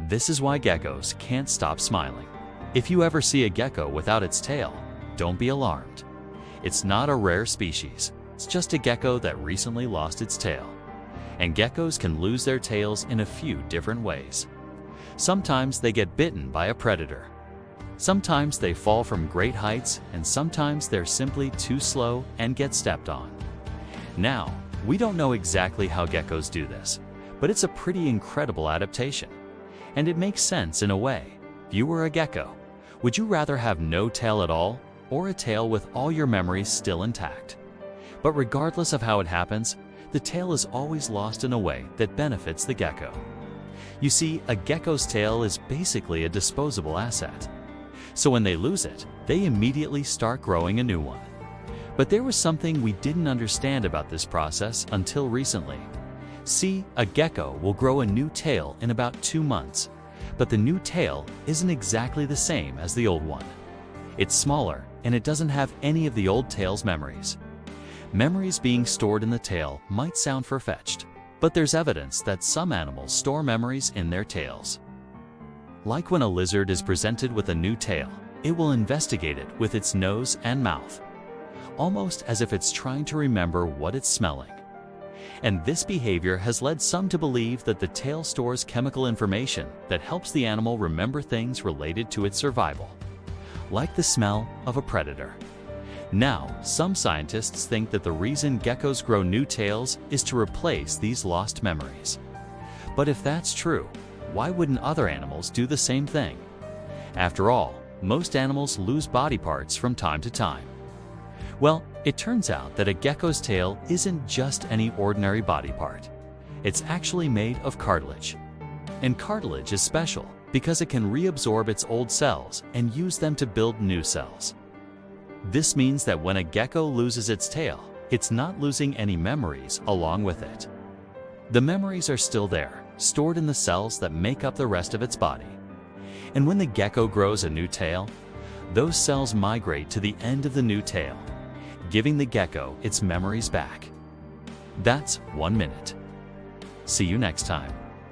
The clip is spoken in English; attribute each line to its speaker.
Speaker 1: This is why geckos can't stop smiling. If you ever see a gecko without its tail, don't be alarmed. It's not a rare species. It's just a gecko that recently lost its tail. And geckos can lose their tails in a few different ways. Sometimes they get bitten by a predator. Sometimes they fall from great heights, and sometimes they're simply too slow and get stepped on. Now, we don't know exactly how geckos do this, but it's a pretty incredible adaptation. And it makes sense in a way. If you were a gecko, would you rather have no tail at all, or a tail with all your memories still intact? But regardless of how it happens, the tail is always lost in a way that benefits the gecko. You see, a gecko's tail is basically a disposable asset. So when they lose it, they immediately start growing a new one. But there was something we didn't understand about this process until recently. See, a gecko will grow a new tail in about 2 months, but the new tail isn't exactly the same as the old one. It's smaller, and it doesn't have any of the old tail's memories. Memories being stored in the tail might sound far-fetched, but there's evidence that some animals store memories in their tails. Like when a lizard is presented with a new tail, it will investigate it with its nose and mouth, almost as if it's trying to remember what it's smelling. And this behavior has led some to believe that the tail stores chemical information that helps the animal remember things related to its survival, like the smell of a predator. Now, some scientists think that the reason geckos grow new tails is to replace these lost memories. But if that's true, why wouldn't other animals do the same thing? After all, most animals lose body parts from time to time. Well, it turns out that a gecko's tail isn't just any ordinary body part. It's actually made of cartilage. And cartilage is special because it can reabsorb its old cells and use them to build new cells. This means that when a gecko loses its tail, it's not losing any memories along with it. The memories are still there, stored in the cells that make up the rest of its body. And when the gecko grows a new tail, those cells migrate to the end of the new tail, giving the gecko its memories back. That's 1 minute. See you next time.